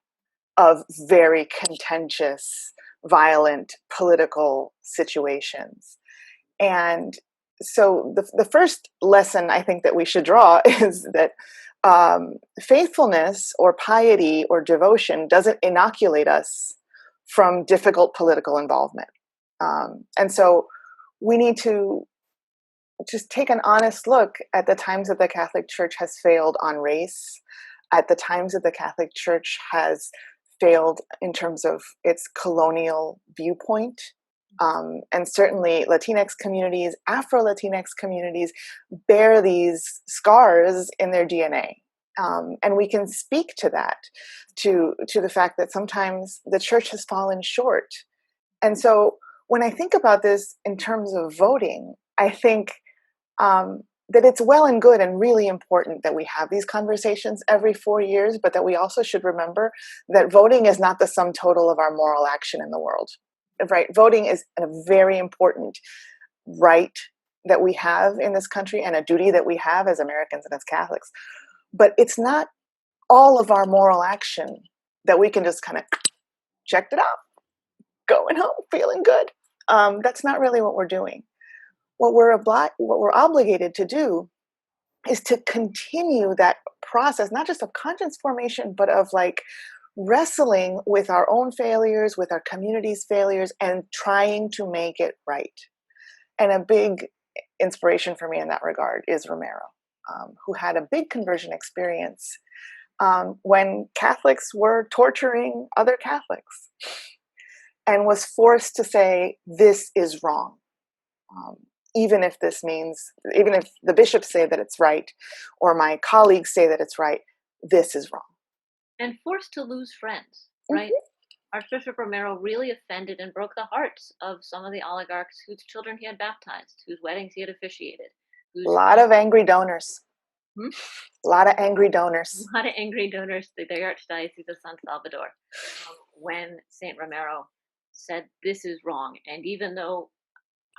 of very contentious, violent political situations. And so the first lesson I think that we should draw is that faithfulness or piety or devotion doesn't inoculate us from difficult political involvement. And so we need to just take an honest look at the times that the Catholic Church has failed on race, at the times that the Catholic Church has failed in terms of its colonial viewpoint. And certainly Latinx communities, Afro-Latinx communities bear these scars in their DNA. And we can speak to that, to the fact that sometimes the church has fallen short. And so when I think about this in terms of voting, I think that it's well and good and really important that we have these conversations every 4 years, but that we also should remember that voting is not the sum total of our moral action in the world, right? Voting is a very important right that we have in this country and a duty that we have as Americans and as Catholics. But it's not all of our moral action that we can just kind of checked it out, going home, feeling good. That's not really what we're doing. What we're obligated to do is to continue that process, not just of conscience formation, but of like wrestling with our own failures, with our community's failures, and trying to make it right. And a big inspiration for me in that regard is Romero, who had a big conversion experience when Catholics were torturing other Catholics and was forced to say, this is wrong. Even if the bishops say that it's right, or my colleagues say that it's right, this is wrong. And forced to lose friends, right? Mm-hmm. Archbishop Romero really offended and broke the hearts of some of the oligarchs whose children he had baptized, whose weddings he had officiated. A lot of angry donors. A lot of angry donors. A lot of angry donors to the Archdiocese of San Salvador. When St. Romero said, this is wrong, and even though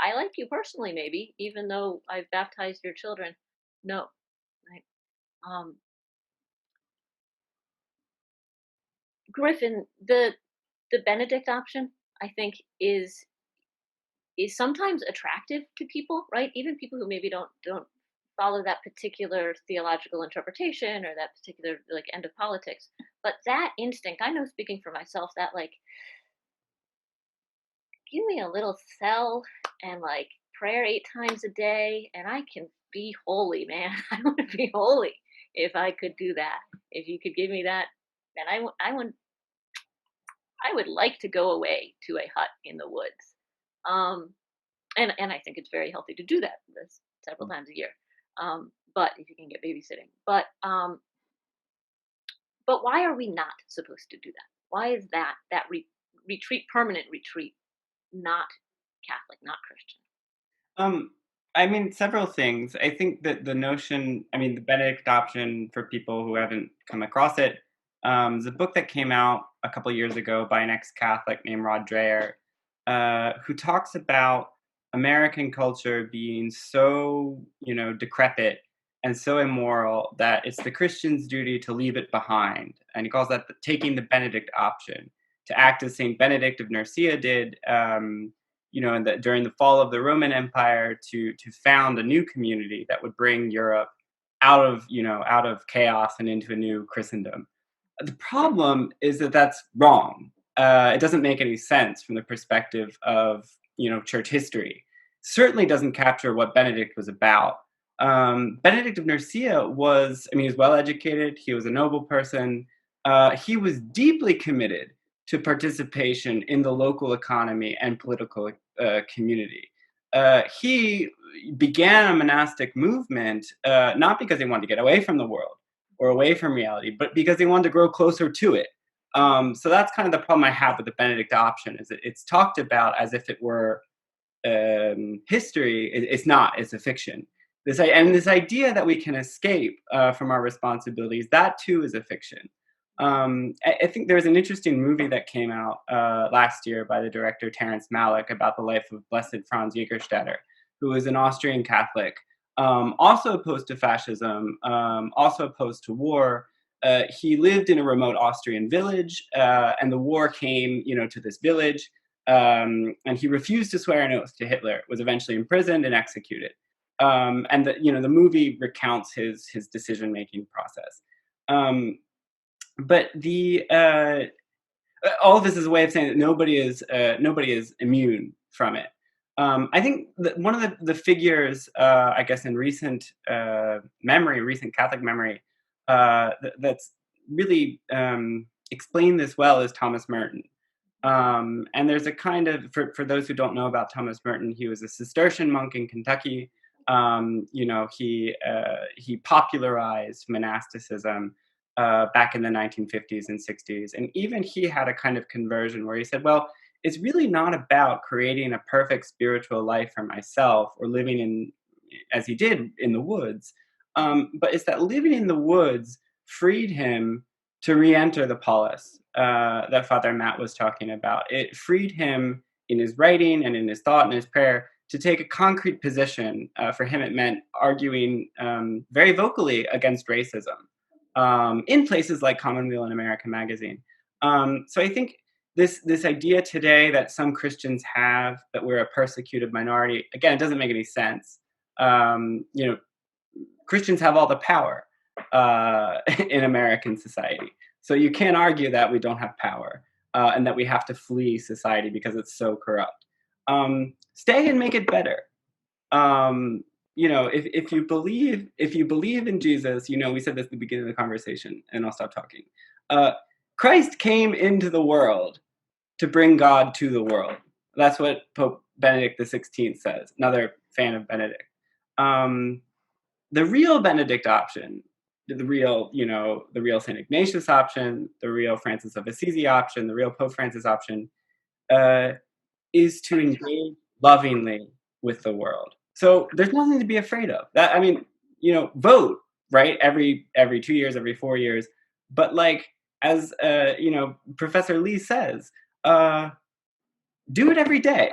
I like you personally, maybe, even though I've baptized your children, no. Right? Griffin, the Benedict option, I think, is sometimes attractive to people, right? Even people who maybe don't follow that particular theological interpretation or that particular like end of politics. But that instinct, I know speaking for myself, that like give me a little cell and like prayer 8 times a day and I can be holy, man. I want to be holy if I could do that. If you could give me that, then I would like to go away to a hut in the woods. And I think it's very healthy to do that this several times a year. But if you can get babysitting. But why are we not supposed to do that? Why is that retreat, permanent retreat, not Catholic, not Christian? I mean, several things. I think that the notion, I mean, the Benedict option, for people who haven't come across it, is a book that came out a couple of years ago by an ex-Catholic named Rod Dreher, who talks about American culture being so, decrepit and so immoral that it's the Christian's duty to leave it behind. And he calls that taking the Benedict option, to act as Saint Benedict of Nursia did, during the fall of the Roman Empire, to found a new community that would bring Europe out of chaos and into a new Christendom. The problem is that that's wrong. It doesn't make any sense from the perspective of church history. Certainly doesn't capture what Benedict was about. Benedict of Nursia he was well educated. He was a noble person. He was deeply committed to participation in the local economy and political community. He began a monastic movement not because he wanted to get away from the world or away from reality, but because he wanted to grow closer to it. So that's kind of the problem I have with the Benedict option, is that it's talked about as if it were history. It's not. It's a fiction. This idea that we can escape from our responsibilities, that too is a fiction. I think there's an interesting movie that came out last year by the director Terrence Malick about the life of Blessed Franz Jägerstätter, who was an Austrian Catholic, also opposed to fascism, also opposed to war. He lived in a remote Austrian village, and the war came, to this village, and he refused to swear an oath to Hitler, was eventually imprisoned and executed. And the movie recounts his decision-making process. But all of this is a way of saying that nobody is immune from it. I think that one of the figures, I guess, in recent Catholic memory, that's really explained this well is Thomas Merton. And there's a kind of, for those who don't know about Thomas Merton, he was a Cistercian monk in Kentucky. He popularized monasticism back in the 1950s and 60s. And even he had a kind of conversion where he said, well, it's really not about creating a perfect spiritual life for myself or living as he did, in the woods. But it's that living in the woods freed him to re-enter the polis that Father Matt was talking about. It freed him in his writing and in his thought and his prayer to take a concrete position. For him, it meant arguing very vocally against racism in places like Commonweal and American Magazine. So I think this idea today that some Christians have, that we're a persecuted minority, again, it doesn't make any sense. Christians have all the power in American society. So you can't argue that we don't have power and that we have to flee society because it's so corrupt. Stay and make it better. If you believe in Jesus, we said this at the beginning of the conversation, and I'll stop talking. Christ came into the world to bring God to the world. That's what Pope Benedict XVI says. Another fan of Benedict. The real Benedict option, the real St. Ignatius option, the real Francis of Assisi option, the real Pope Francis option, is to engage lovingly with the world. So there's nothing to be afraid of. Vote, right? Every 2 years, every 4 years. But as Professor Lee says, do it every day.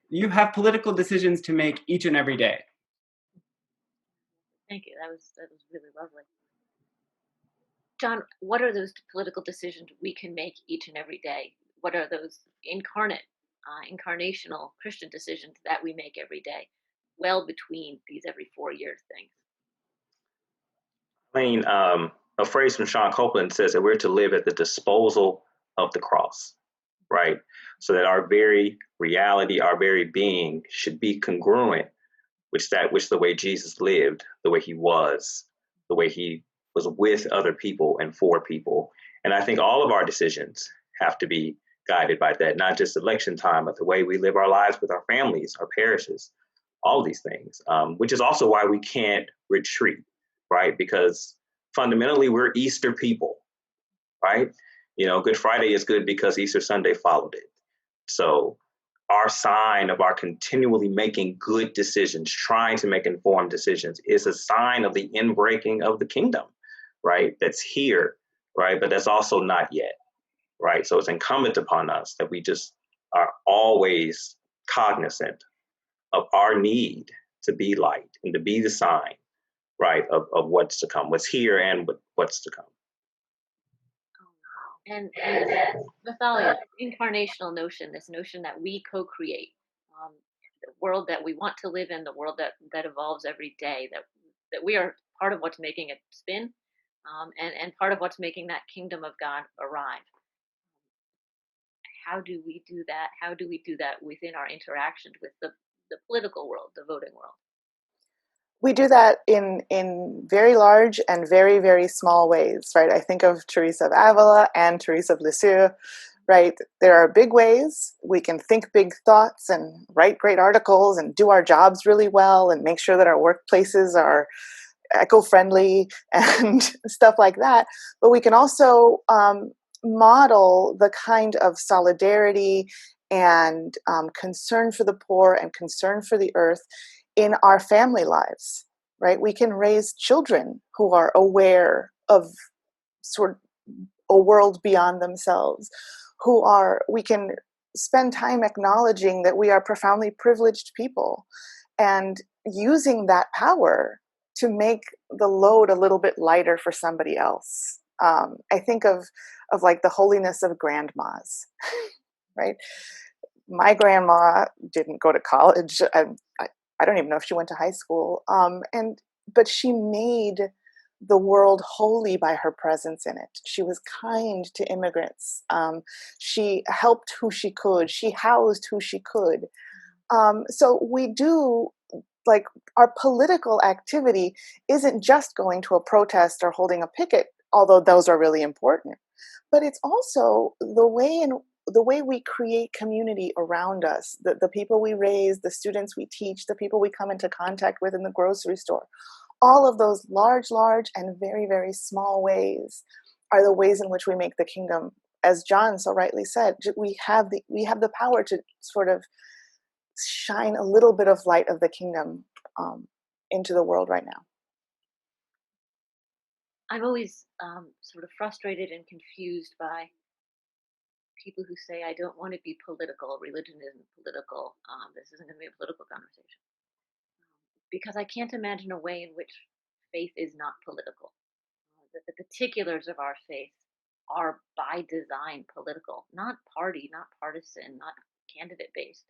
You have political decisions to make each and every day. Thank you. That was really lovely. John, what are those political decisions we can make each and every day? What are those incarnational Christian decisions that we make every day, well between these every 4 years things? I mean, a phrase from Sean Copeland says that we're to live at the disposal of the cross, right? So that our very reality, our very being should be congruent with the way Jesus lived, the way he was, the way he was with other people and for people. And I think all of our decisions have to be guided by that, not just election time, but the way we live our lives with our families, our parishes, all of these things, which is also why we can't retreat, right? Because fundamentally, we're Easter people, right? Good Friday is good because Easter Sunday followed it. So our sign of our continually making good decisions, trying to make informed decisions, is a sign of the inbreaking of the kingdom, right? That's here, right? But that's also not yet, right? So it's incumbent upon us that we just are always cognizant of our need to be light and to be the sign, right, of what's to come, what's here and what's to come. And Natalia, incarnational notion, this notion that we co-create the world that we want to live in, the world that evolves every day, that we are part of what's making it spin, and part of what's making that kingdom of God arrive. How do we do that? How do we do that within our interactions with the political world, the voting world? We do that in very large and very, very small ways, right? I think of Teresa of Avila and Teresa of Lisieux, right? There are big ways we can think big thoughts and write great articles and do our jobs really well and make sure that our workplaces are eco-friendly and stuff like that. But we can also model the kind of solidarity and concern for the poor and concern for the earth in our family lives, right? We can raise children who are aware of sort of a world beyond themselves, we can spend time acknowledging that we are profoundly privileged people and using that power to make the load a little bit lighter for somebody else. I think of like the holiness of grandmas, right? My grandma didn't go to college. I don't even know if she went to high school. But she made the world holy by her presence in it. She was kind to immigrants. She helped who she could. She housed who she could. So we do, like, our political activity isn't just going to a protest or holding a picket, although those are really important. But it's also the way we create community around us, the people we raise, the students we teach, the people we come into contact with in the grocery store. All of those large, and very, very small ways are the ways in which we make the kingdom. As John so rightly said, we have the power to sort of shine a little bit of light of the kingdom into the world right now. I'm always sort of frustrated and confused by people who say, I don't want to be political. Religion isn't political. This isn't going to be a political conversation. Because I can't imagine a way in which faith is not political. The particulars of our faith are by design political, not party, not partisan, not candidate based,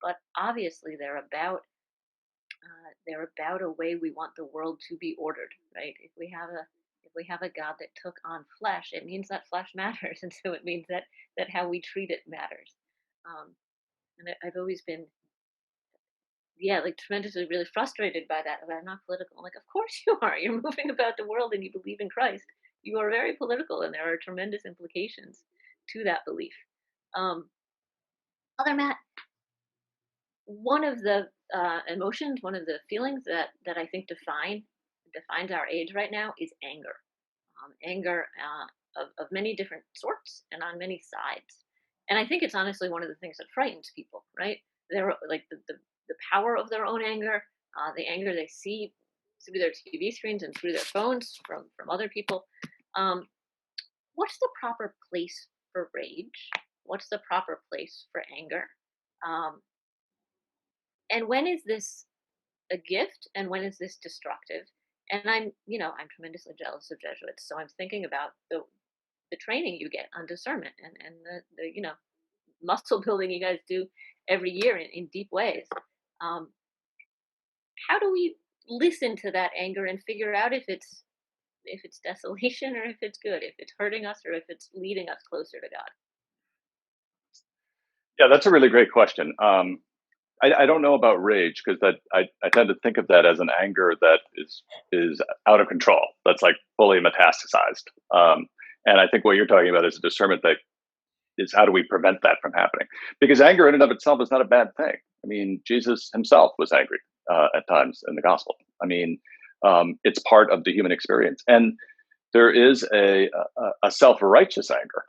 but obviously they're about a way we want the world to be ordered, right? If we have a God that took on flesh, it means that flesh matters, and so it means that how we treat it matters. And I've always been, like tremendously really frustrated by that. I'm not political. I'm like, of course you are. You're moving about the world and you believe in Christ. You are very political, and there are tremendous implications to that belief. Father Matt, one of the emotions, one of the feelings that I think defines our age right now is anger. Anger of many different sorts and on many sides. And I think it's honestly one of the things that frightens people, right? They're like the power of their own anger, the anger they see through their TV screens and through their phones from other people. What's the proper place for rage? What's the proper place for anger? And when is this a gift and when is this destructive? And I'm tremendously jealous of Jesuits. So I'm thinking about the training you get on discernment and the muscle building you guys do every year in deep ways. How do we listen to that anger and figure out if it's desolation or if it's good, if it's hurting us or if it's leading us closer to God? Yeah, that's a really great question. I don't know about rage because that I tend to think of that as an anger that is out of control. That's like fully metastasized. And I think what you're talking about is a discernment that is how do we prevent that from happening? Because anger in and of itself is not a bad thing. I mean, Jesus himself was angry at times in the gospel. I mean, it's part of the human experience, and there is a self-righteous anger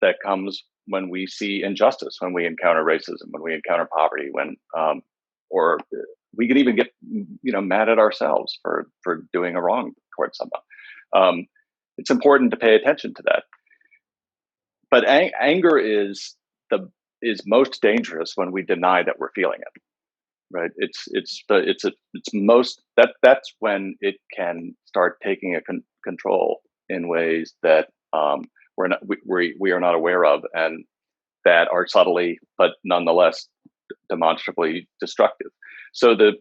that comes when we see injustice, when we encounter racism, when we encounter poverty, or we can even get mad at ourselves for doing a wrong towards someone. It's important to pay attention to that. But anger is most dangerous when we deny that we're feeling it. Right? That's when it can start taking a control in ways that we are not aware of, and that are subtly but nonetheless demonstrably destructive. So the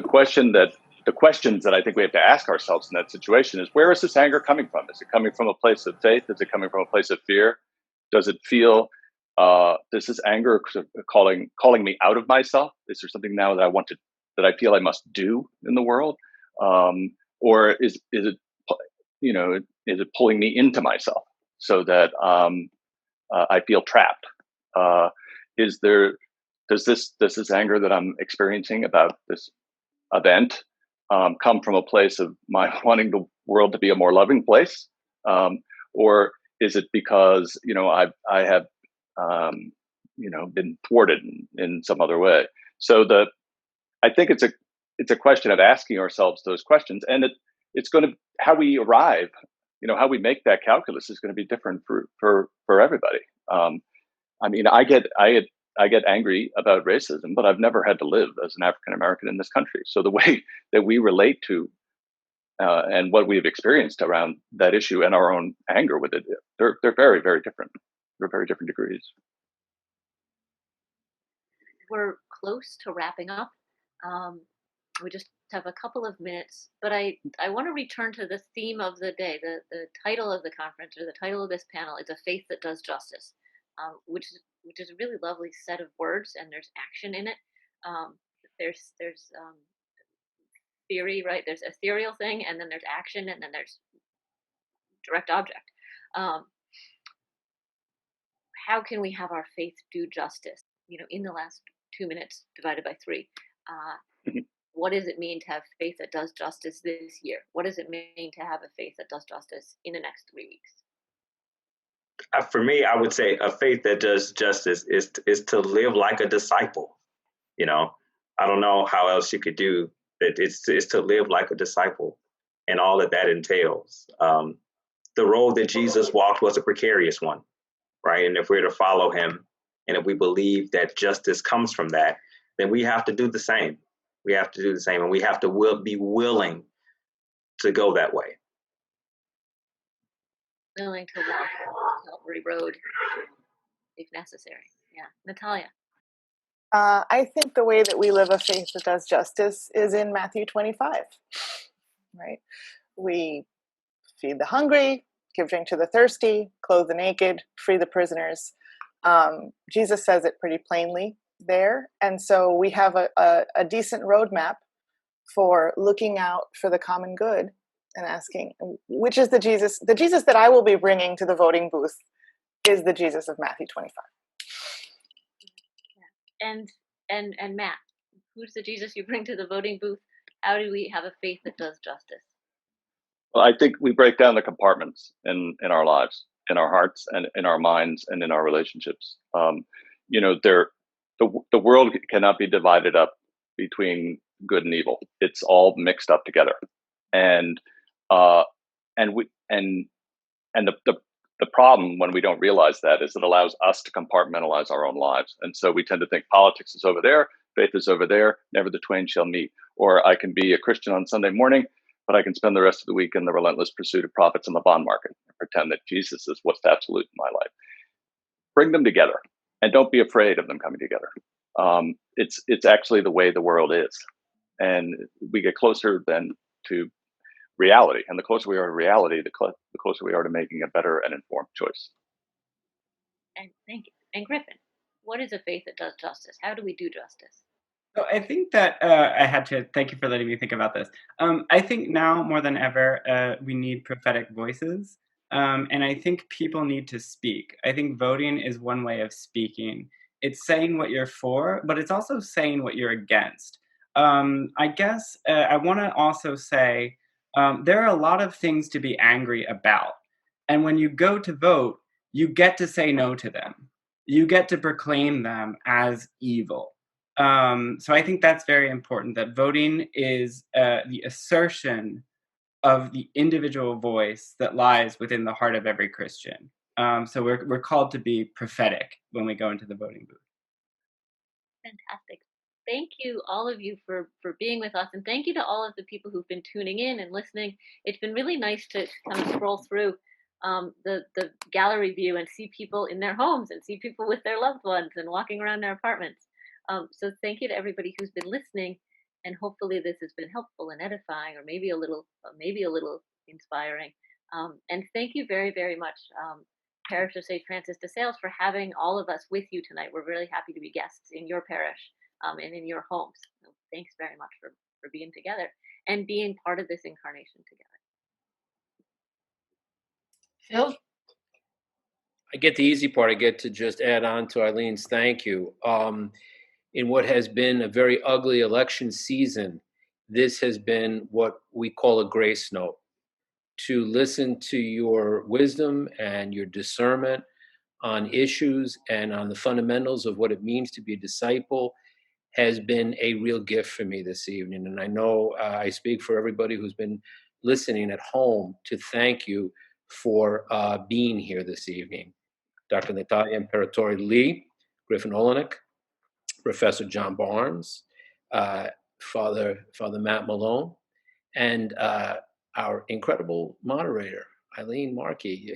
questions that I think we have to ask ourselves in that situation is, where is this anger coming from? Is it coming from a place of faith? Is it coming from a place of fear? Does it feel does this anger calling me out of myself? Is there something now that I feel I must do in the world, or is it is it pulling me into myself so that I feel trapped? Does this anger that I'm experiencing about this event come from a place of my wanting the world to be a more loving place, or is it because I have been thwarted in some other way? So I think it's a question of asking ourselves those questions, and it's going to, how we arrive, how we make that calculus is going to be different for everybody. I mean, I get angry about racism, but I've never had to live as an African American in this country. So the way that we relate to and what we've experienced around that issue and our own anger with it, they're very, very different. They're very different degrees. We're close to wrapping up. We just have a couple of minutes, but I want to return to the theme of the day. The title of the conference, or the title of this panel, is A Faith That Does Justice, which is a really lovely set of words, and there's action in it. There's theory, right? There's ethereal thing, and then there's action, and then there's direct object. How can we have our faith do justice? In the last 2 minutes divided by 3. What does it mean to have faith that does justice this year? What does it mean to have a faith that does justice in the next 3 weeks? For me, I would say a faith that does justice is to live like a disciple. I don't know how else you could do it. It's to live like a disciple, and all that entails. The road that Jesus walked was a precarious one, right? And if we're to follow him, and if we believe that justice comes from that, then we have to do the same. We have to do the same, and we have to be willing to go that way. Willing to walk Calvary Road if necessary. Yeah. Natalia. I think the way that we live a faith that does justice is in Matthew 25, right? We feed the hungry, give drink to the thirsty, clothe the naked, free the prisoners. Jesus says it pretty plainly there. And so we have a decent roadmap for looking out for the common good and asking, which is the Jesus that I will be bringing to the voting booth is the Jesus of Matthew 25. And Matt, who's the Jesus you bring to the voting booth? How do we have a faith that does justice? Well, I think we break down the compartments in our lives, in our hearts, and in our minds, and in our relationships. The world cannot be divided up between good and evil. It's all mixed up together, and the problem when we don't realize that is it allows us to compartmentalize our own lives, and so we tend to think politics is over there, faith is over there, never the twain shall meet. Or I can be a Christian on Sunday morning, but I can spend the rest of the week in the relentless pursuit of profits in the bond market and pretend that Jesus is what's absolute in my life. Bring them together, and don't be afraid of them coming together. It's actually the way the world is, and we get closer then to reality. And the closer we are to reality, the closer we are to making a better and informed choice. And thank you. And Griffin, what is a faith that does justice? How do we do justice? So I think that I had to thank you for letting me think about this. I think now more than ever, we need prophetic voices. And I think people need to speak. I think voting is one way of speaking. It's saying what you're for, but it's also saying what you're against. I guess I want to also say there are a lot of things to be angry about. And when you go to vote, you get to say no to them. You get to proclaim them as evil. So I think that's very important, that voting is the assertion of the individual voice that lies within the heart of every Christian. So we're called to be prophetic when we go into the voting booth. Fantastic. Thank you, all of you, for being with us. And thank you to all of the people who've been tuning in and listening. It's been really nice to kind of scroll through the gallery view and see people in their homes and see people with their loved ones and walking around their apartments. So thank you to everybody who's been listening, and hopefully this has been helpful and edifying, or maybe a little inspiring. And thank you very, very much, Parish of St. Francis de Sales, for having all of us with you tonight. We're really happy to be guests in your parish and in your homes. So thanks very much for being together and being part of this incarnation together. Phil? I get the easy part. I get to just add on to Eileen's thank you. In what has been a very ugly election season, this has been what we call a grace note. To listen to your wisdom and your discernment on issues and on the fundamentals of what it means to be a disciple has been a real gift for me this evening. And I know I speak for everybody who's been listening at home to thank you for being here this evening. Dr. Natalia Imperatori-Lee, Griffin Oleynick, Professor John Barnes, Father Matt Malone, and our incredible moderator, Eileen Markey.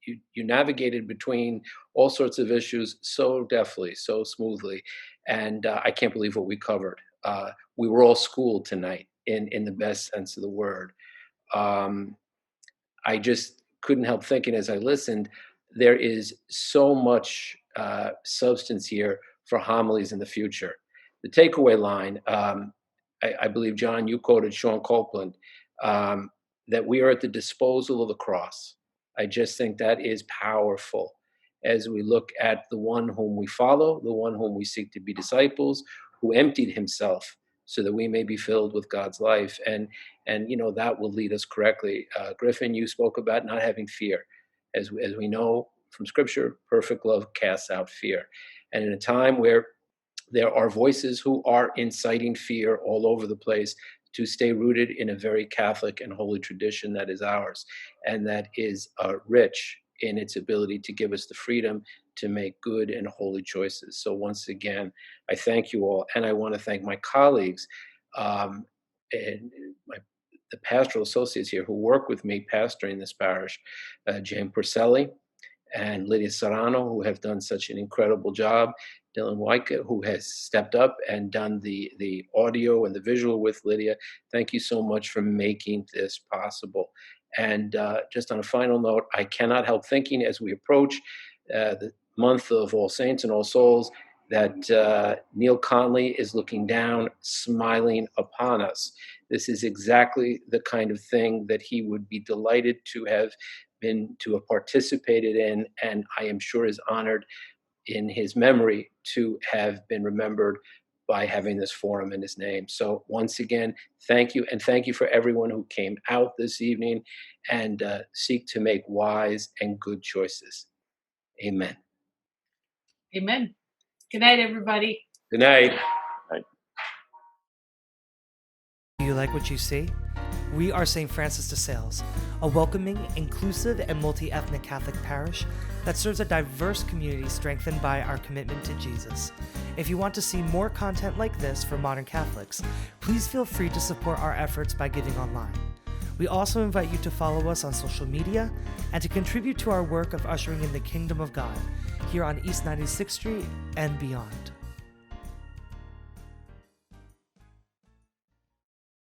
You navigated between all sorts of issues so deftly, so smoothly, and I can't believe what we covered. We were all schooled tonight in the best sense of the word. I just couldn't help thinking as I listened, there is so much substance here for homilies in the future. The takeaway line, I believe, John, you quoted Sean Copeland, that we are at the disposal of the cross. I just think that is powerful as we look at the one whom we follow, the one whom we seek to be disciples, who emptied himself so that we may be filled with God's life. And you know, that will lead us correctly. Griffin, you spoke about not having fear. As we know from Scripture, perfect love casts out fear. And in a time where there are voices who are inciting fear all over the place, to stay rooted in a very Catholic and holy tradition that is ours, and that is rich in its ability to give us the freedom to make good and holy choices. So once again, I thank you all, and I want to thank my colleagues and the pastoral associates here who work with me pastoring this parish, Jane Porcelli and Lydia Serrano, who have done such an incredible job, Dylan Wyka, who has stepped up and done the audio and the visual with Lydia. Thank you so much for making this possible. And just on a final note, I cannot help thinking as we approach the month of All Saints and All Souls that Neil Conley is looking down, smiling upon us. This is exactly the kind of thing that he would be delighted to have participated in, and I am sure is honored in his memory to have been remembered by having this forum in his name. So once again, thank you, and thank you for everyone who came out this evening and seek to make wise and good choices. Amen. Amen. Good night, everybody. Good night. you like what you see? We are St. Francis de Sales, a welcoming, inclusive, and multi-ethnic Catholic parish that serves a diverse community strengthened by our commitment to Jesus. If you want to see more content like this for modern Catholics, please feel free to support our efforts by giving online. We also invite you to follow us on social media and to contribute to our work of ushering in the kingdom of God here on East 96th Street and beyond.